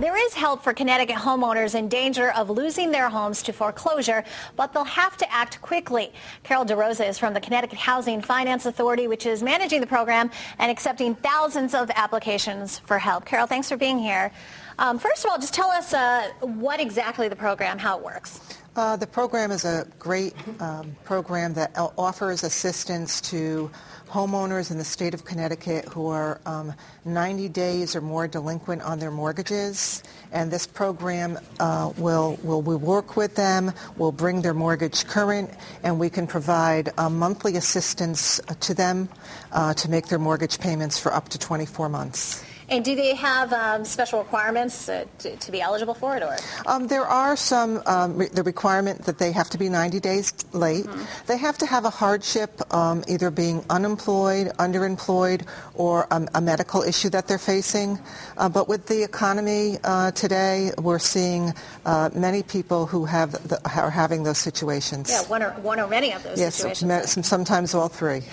There is help for Connecticut homeowners in danger of losing their homes to foreclosure, but they'll have to act quickly. Carol DeRosa is from the Connecticut Housing Finance Authority, which is managing the program and accepting thousands of applications for help. Carol, thanks for being here. First of all, just tell us what exactly the program, how it works. The program is a great program that offers assistance to homeowners in the state of Connecticut who are 90 days or more delinquent on their mortgages. And this program will work with them, will bring their mortgage current, and we can provide monthly assistance to them to make their mortgage payments for up to 24 months. And do they have special requirements to be eligible for it? Or there are some, the requirement that they have to be 90 days late. Mm-hmm. They have to have a hardship, either being unemployed, underemployed, or a medical issue that they're facing. But with the economy today, we're seeing many people who are having those situations. Yeah, one or many of those situations. Yes, sometimes all three.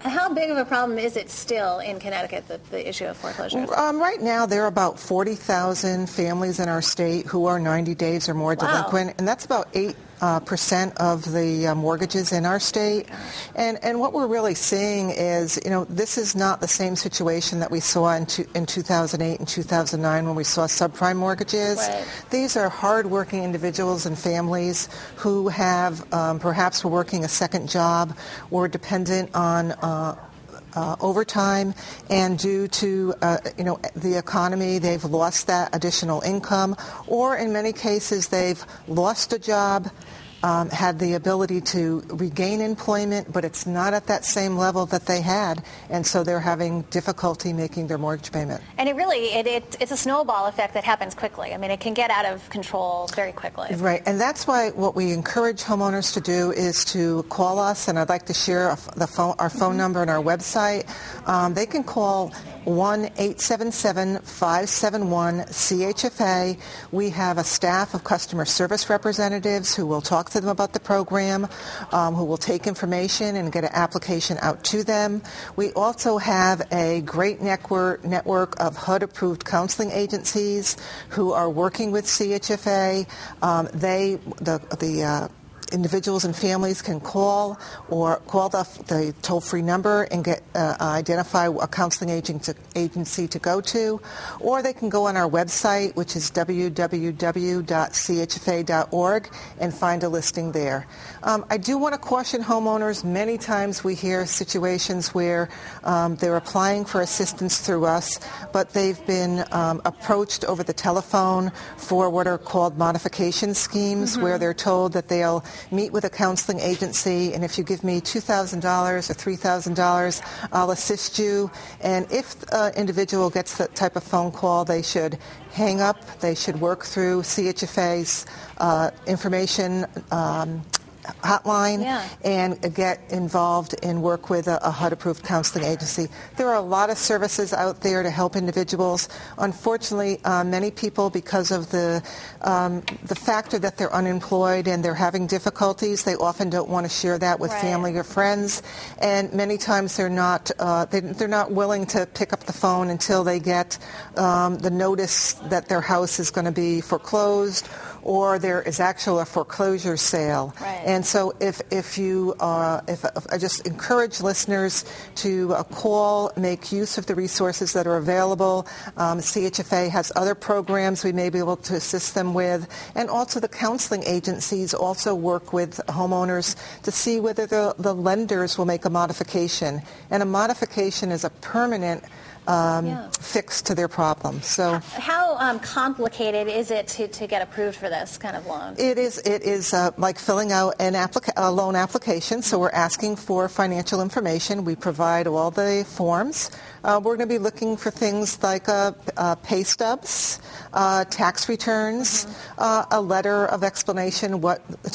How big of a problem is it still in Connecticut, the issue of foreclosures? Right now, there are about 40,000 families in our state who are 90 days or more delinquent, and that's about 8% of the mortgages in our state. And what we're really seeing is, this is not the same situation that we saw in 2008 and 2009 when we saw subprime mortgages. Right. These are hard-working individuals and families who have perhaps were working a second job, were dependent on overtime, and due to the economy, they've lost that additional income, or in many cases they've lost a job, had the ability to regain employment, but it's not at that same level that they had, and so they're having difficulty making their mortgage payment. And it's a snowball effect that happens quickly. I mean, it can get out of control very quickly. Right, and that's why what we encourage homeowners to do is to call us, and I'd like to share our phone number and our website. They can call 1-877-571-CHFA. We have a staff of customer service representatives who will talk to them about the program, who will take information and get an application out to them. We also have a great network of HUD-approved counseling agencies who are working with CHFA. Individuals and families can call the toll-free number and identify a counseling agency to go to, or they can go on our website, which is www.chfa.org, and find a listing there. I do want to caution homeowners. Many times we hear situations where they're applying for assistance through us, but they've been approached over the telephone for what are called modification schemes, mm-hmm. where they're told that they'll meet with a counseling agency, and if you give me $2,000 or $3,000, I'll assist you. And if an individual gets that type of phone call, they should hang up. They should work through CHFA's information hotline and get involved and work with a HUD-approved counseling agency. There are a lot of services out there to help individuals. Unfortunately, many people, because of the factor that they're unemployed and they're having difficulties, they often don't want to share that with family or friends, and many times they're not willing to pick up the phone until they get the notice that their house is going to be foreclosed, or there is actually a foreclosure sale. Right. And so if I just encourage listeners to call, make use of the resources that are available. CHFA has other programs we may be able to assist them with. And also the counseling agencies also work with homeowners to see whether the lenders will make a modification. And a modification is a permanent fix to their problem. So, how complicated is it to get approved for this kind of loan? It is like filling out a loan application. So we're asking for financial information. We provide all the forms. We're going to be looking for things like pay stubs, tax returns, a letter of explanation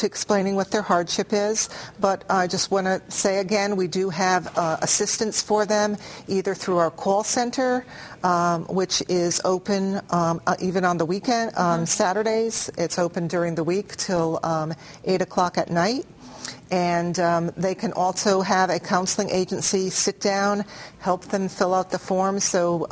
explaining what their hardship is. But I just want to say again, we do have assistance for them either through our call center, which is open even on the weekend, on Saturdays. It's open during the week till 8 o'clock at night. And they can also have a counseling agency sit down, help them fill out the forms. So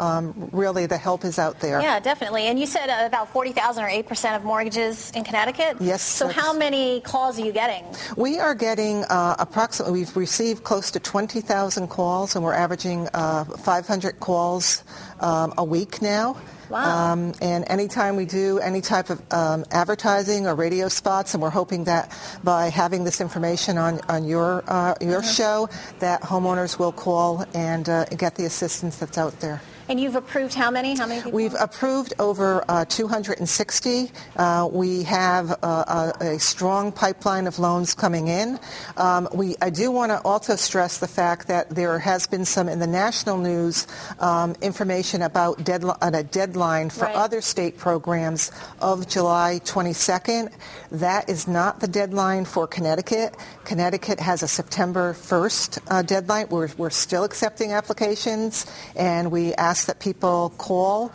really the help is out there. Yeah, definitely. And you said about 40,000 or 8% of mortgages in Connecticut? Yes. So how many calls are you getting? We are getting approximately, we've received close to 20,000 calls, and we're averaging 500 calls a week now. Wow. And anytime we do any type of advertising or radio spots, and we're hoping that by having this information on your show, that homeowners will call and get the assistance that's out there. And you've approved how many? How many people? We've approved over 260. We have a strong pipeline of loans coming in. I do want to also stress the fact that there has been some in the national news information about a deadline for other state programs of July 22nd. That is not the deadline for Connecticut. Connecticut has a September 1st deadline. We're still accepting applications, and we ask that people call,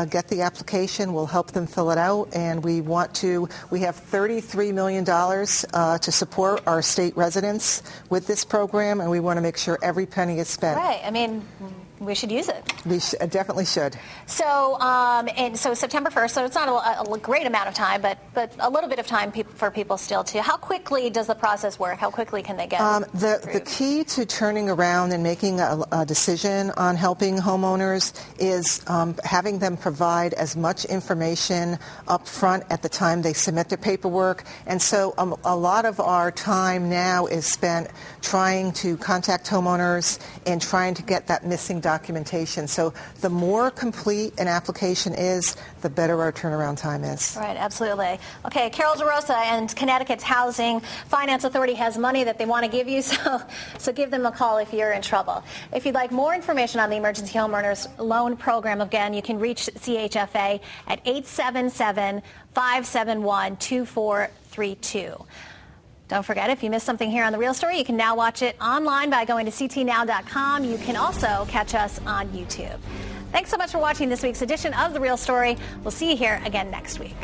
get the application. We'll help them fill it out, and we have $33 million to support our state residents with this program, and we want to make sure every penny is spent. Right. I mean, we should use it. We definitely should. So, so September 1st, so it's not a great amount of time, but a little bit of time for people still too. How quickly does the process work? How quickly can they get the key to turning around and making a decision on helping homeowners is having them provide as much information up front at the time they submit their paperwork. And so a lot of our time now is spent trying to contact homeowners and trying to get that missing documentation. So the more complete an application is, the better our turnaround time is. Right, absolutely. Okay, Carol DeRosa and Connecticut's Housing Finance Authority has money that they want to give you, so give them a call if you're in trouble. If you'd like more information on the Emergency Homeowners Loan Program, again, you can reach CHFA at 877-571-2432. Don't forget, if you missed something here on The Real Story, you can now watch it online by going to ctnow.com. You can also catch us on YouTube. Thanks so much for watching this week's edition of The Real Story. We'll see you here again next week.